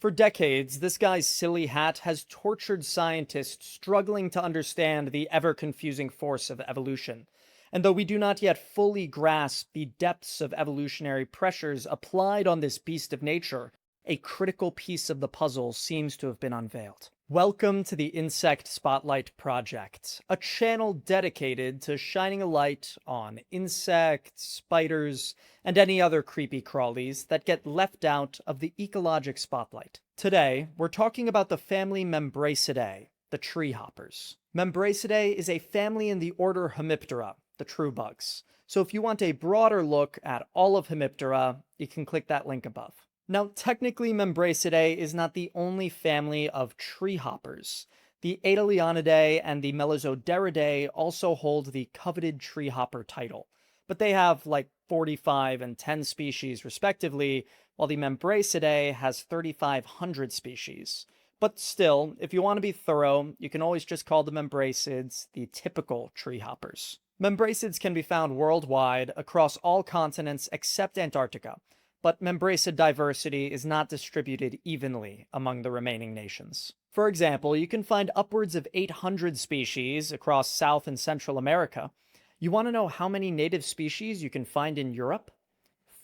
For decades, this guy's silly hat has tortured scientists struggling to understand the ever confusing force of evolution. And though we do not yet fully grasp the depths of evolutionary pressures applied on this beast of nature, a critical piece of the puzzle seems to have been unveiled. Welcome to the Insect Spotlight Project, a channel dedicated to shining a light on insects, spiders, and any other creepy crawlies that get left out of the ecologic spotlight. Today, we're talking about the family Membracidae, the treehoppers. Membracidae is a family in the order Hemiptera, the true bugs. So if you want a broader look at all of Hemiptera, you can click that link above. Now, technically, Membracidae is not the only family of treehoppers. The Adelionidae and the Melizoderidae also hold the coveted treehopper title, but they have like 45 and 10 species respectively, while the Membracidae has 3,500 species. But still, if you want to be thorough, you can always just call the Membracids the typical treehoppers. Membracids can be found worldwide across all continents except Antarctica, but Membracid diversity is not distributed evenly among the remaining nations. For example, you can find upwards of 800 species across South and Central America. You want to know how many native species you can find in Europe?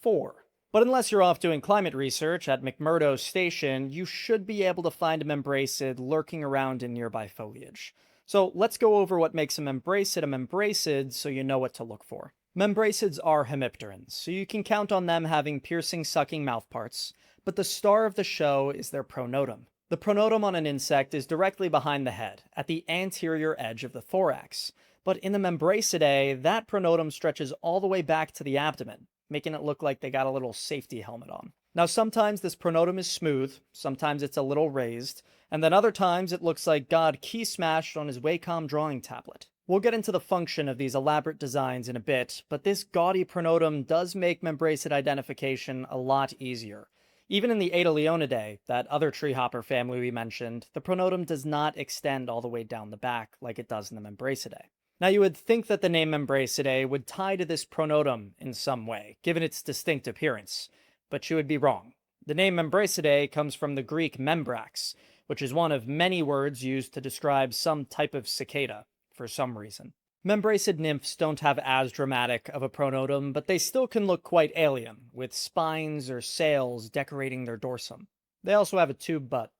4. But unless you're off doing climate research at McMurdo Station, you should be able to find a Membracid lurking around in nearby foliage. So let's go over what makes a Membracid so you know what to look for. Membracids are hemipterans, so you can count on them having piercing, sucking mouthparts, but the star of the show is their pronotum. The pronotum on an insect is directly behind the head, at the anterior edge of the thorax, but in the Membracidae, that pronotum stretches all the way back to the abdomen, making it look like they got a little safety helmet on. Now, sometimes this pronotum is smooth, sometimes it's a little raised, and then other times it looks like God key smashed on his Wacom drawing tablet. We'll get into the function of these elaborate designs in a bit, but this gaudy pronotum does make Membracid identification a lot easier. Even in the Adelionidae, that other treehopper family we mentioned, the pronotum does not extend all the way down the back like it does in the Membracidae. Now you would think that the name Membracidae would tie to this pronotum in some way, given its distinct appearance, but you would be wrong. The name Membracidae comes from the Greek membrax, which is one of many words used to describe some type of cicada, for some reason. Membracid nymphs don't have as dramatic of a pronotum, but they still can look quite alien, with spines or sails decorating their dorsum. They also have a tube butt,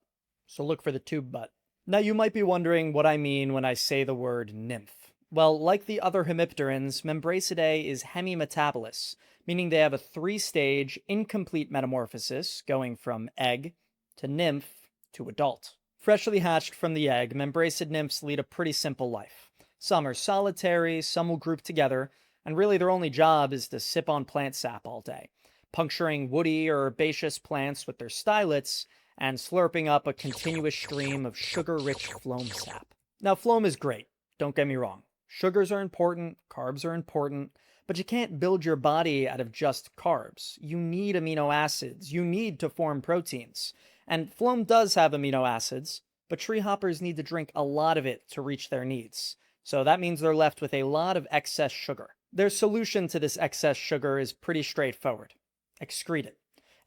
so look for the tube butt. Now you might be wondering what I mean when I say the word nymph. Well, like the other hemipterans, Membracidae is hemimetabolous, meaning they have a 3-stage, incomplete metamorphosis, going from egg to nymph to adult. Freshly hatched from the egg, Membracid nymphs lead a pretty simple life. Some are solitary, some will group together, and really their only job is to sip on plant sap all day, puncturing woody or herbaceous plants with their stylets and slurping up a continuous stream of sugar-rich phloem sap. Now, phloem is great, don't get me wrong. Sugars are important, carbs are important, but you can't build your body out of just carbs. You need amino acids, you need to form proteins. And phloem does have amino acids, but treehoppers need to drink a lot of it to reach their needs. So that means they're left with a lot of excess sugar. Their solution to this excess sugar is pretty straightforward. Excrete it.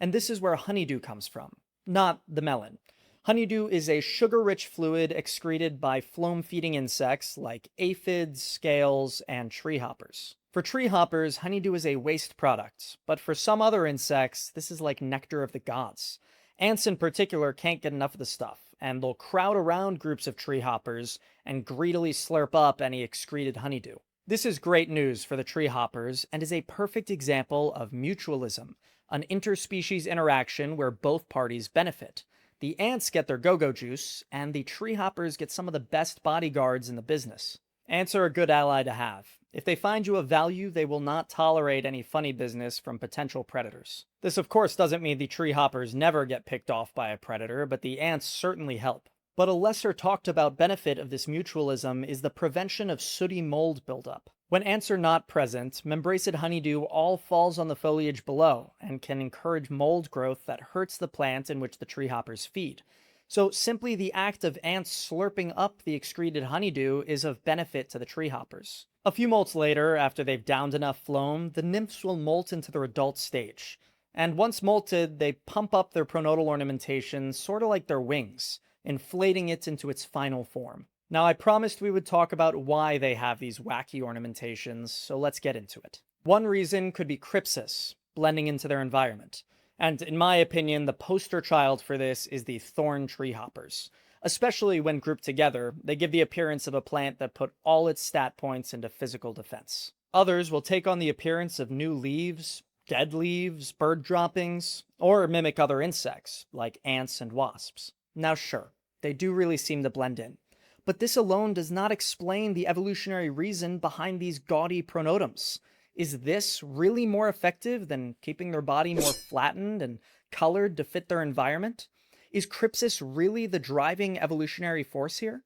And this is where honeydew comes from, not the melon. Honeydew is a sugar-rich fluid excreted by phloem-feeding insects like aphids, scales, and treehoppers. For treehoppers, honeydew is a waste product, but for some other insects, this is like nectar of the gods. Ants in particular can't get enough of the stuff, and they'll crowd around groups of treehoppers and greedily slurp up any excreted honeydew. This is great news for the treehoppers and is a perfect example of mutualism, an interspecies interaction where both parties benefit. The ants get their go-go juice, and the treehoppers get some of the best bodyguards in the business. Ants are a good ally to have. If they find you of value, they will not tolerate any funny business from potential predators. This of course doesn't mean the treehoppers never get picked off by a predator, but the ants certainly help. But a lesser talked about benefit of this mutualism is the prevention of sooty mold buildup. When ants are not present, Membracid honeydew all falls on the foliage below and can encourage mold growth that hurts the plant in which the treehoppers feed. So simply the act of ants slurping up the excreted honeydew is of benefit to the treehoppers. A few molts later, after they've downed enough phloem, the nymphs will molt into their adult stage. And once molted, they pump up their pronotal ornamentation sort of like their wings, inflating it into its final form. Now, I promised we would talk about why they have these wacky ornamentations, so let's get into it. One reason could be crypsis, blending into their environment. And in my opinion, the poster child for this is the thorn treehoppers. Especially when grouped together, they give the appearance of a plant that put all its stat points into physical defense. Others will take on the appearance of new leaves, dead leaves, bird droppings, or mimic other insects, like ants and wasps. Now sure, they do really seem to blend in. But this alone does not explain the evolutionary reason behind these gaudy pronotums. Is this really more effective than keeping their body more flattened and colored to fit their environment? Is crypsis really the driving evolutionary force here?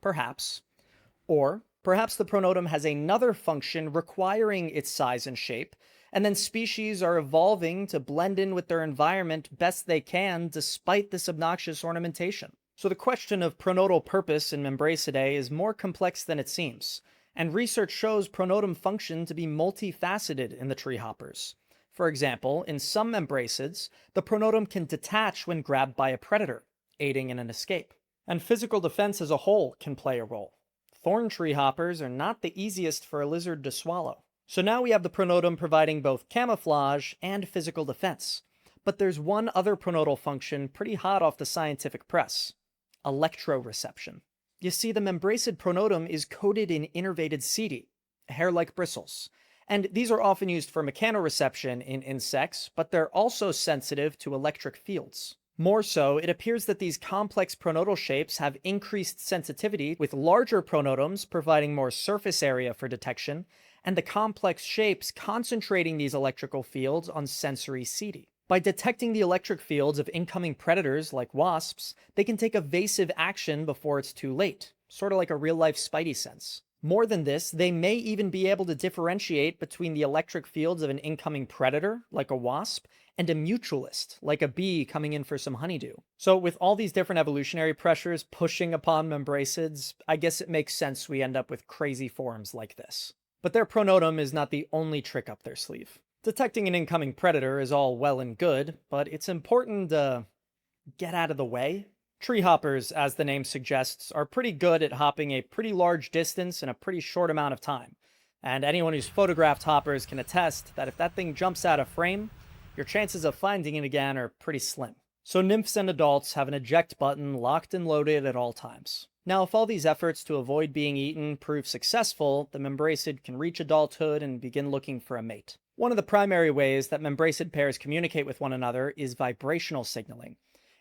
Perhaps. Or perhaps the pronotum has another function requiring its size and shape, and then species are evolving to blend in with their environment best they can despite this obnoxious ornamentation. So the question of pronotal purpose in Membracidae is more complex than it seems, and research shows pronotum function to be multifaceted in the treehoppers. For example, in some membracids, the pronotum can detach when grabbed by a predator, aiding in an escape. And physical defense as a whole can play a role. Thorn treehoppers are not the easiest for a lizard to swallow. So now we have the pronotum providing both camouflage and physical defense. But there's one other pronotal function pretty hot off the scientific press: electroreception. You see, the membracid pronotum is coated in innervated setae, hair-like bristles. And these are often used for mechanoreception in insects, but they're also sensitive to electric fields. More so, it appears that these complex pronotal shapes have increased sensitivity, with larger pronotums providing more surface area for detection, and the complex shapes concentrating these electrical fields on sensory setae. By detecting the electric fields of incoming predators like wasps, they can take evasive action before it's too late, sort of like a real-life spidey sense. More than this, they may even be able to differentiate between the electric fields of an incoming predator, like a wasp, and a mutualist, like a bee coming in for some honeydew. So with all these different evolutionary pressures pushing upon membracids, I guess it makes sense we end up with crazy forms like this. But their pronotum is not the only trick up their sleeve. Detecting an incoming predator is all well and good, but it's important to get out of the way. Treehoppers, as the name suggests, are pretty good at hopping a pretty large distance in a pretty short amount of time. And anyone who's photographed hoppers can attest that if that thing jumps out of frame, your chances of finding it again are pretty slim. So nymphs and adults have an eject button locked and loaded at all times. Now, if all these efforts to avoid being eaten prove successful, the membracid can reach adulthood and begin looking for a mate. One of the primary ways that membracid pairs communicate with one another is vibrational signaling.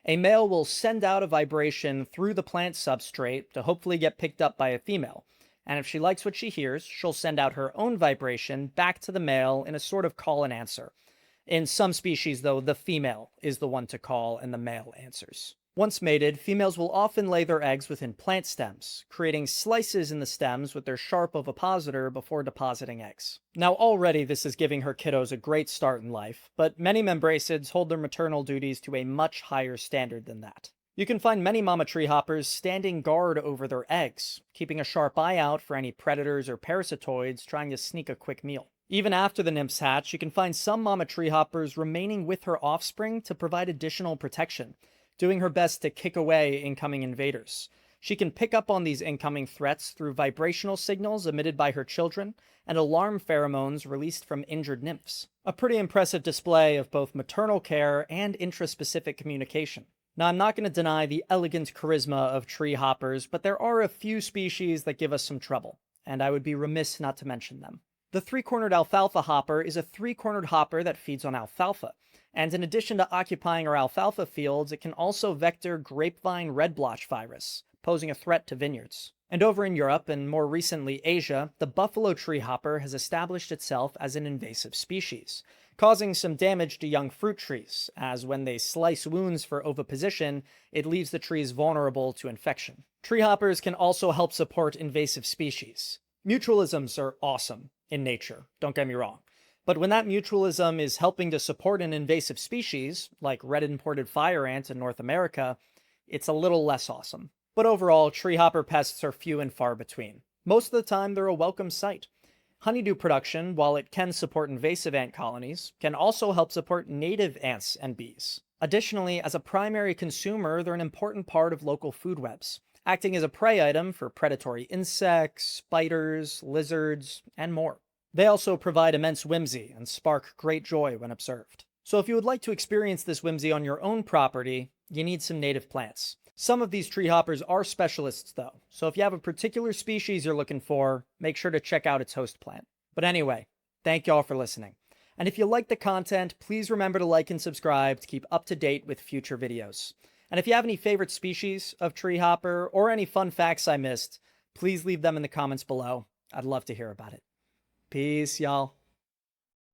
A male will send out a vibration through the plant substrate to hopefully get picked up by a female. And if she likes what she hears, she'll send out her own vibration back to the male in a sort of call and answer. In some species, though, the female is the one to call and the male answers. Once mated, females will often lay their eggs within plant stems, creating slices in the stems with their sharp ovipositor before depositing eggs. Now already this is giving her kiddos a great start in life, but many membracids hold their maternal duties to a much higher standard than that. You can find many mama treehoppers standing guard over their eggs, keeping a sharp eye out for any predators or parasitoids trying to sneak a quick meal. Even after the nymphs hatch, you can find some mama treehoppers remaining with her offspring to provide additional protection, doing her best to kick away incoming invaders. She can pick up on these incoming threats through vibrational signals emitted by her children and alarm pheromones released from injured nymphs. A pretty impressive display of both maternal care and intraspecific communication. Now, I'm not going to deny the elegant charisma of treehoppers, but there are a few species that give us some trouble, and I would be remiss not to mention them. The three-cornered alfalfa hopper is a three-cornered hopper that feeds on alfalfa. And in addition to occupying our alfalfa fields, it can also vector grapevine red blotch virus, posing a threat to vineyards. And over in Europe, and more recently Asia, the buffalo treehopper has established itself as an invasive species, causing some damage to young fruit trees, as when they slice wounds for oviposition, it leaves the trees vulnerable to infection. Treehoppers can also help support invasive species. Mutualisms are awesome in nature, don't get me wrong. But when that mutualism is helping to support an invasive species, like red imported fire ant in North America, it's a little less awesome. But overall, treehopper pests are few and far between. Most of the time, they're a welcome sight. Honeydew production, while it can support invasive ant colonies, can also help support native ants and bees. Additionally, as a primary consumer, they're an important part of local food webs, acting as a prey item for predatory insects, spiders, lizards, and more. They also provide immense whimsy and spark great joy when observed. So if you would like to experience this whimsy on your own property, you need some native plants. Some of these tree hoppers are specialists though, so if you have a particular species you're looking for, make sure to check out its host plant. But anyway, thank y'all for listening. And if you like the content, please remember to like and subscribe to keep up to date with future videos. And if you have any favorite species of tree hopper or any fun facts I missed, please leave them in the comments below. I'd love to hear about it. Peace, y'all.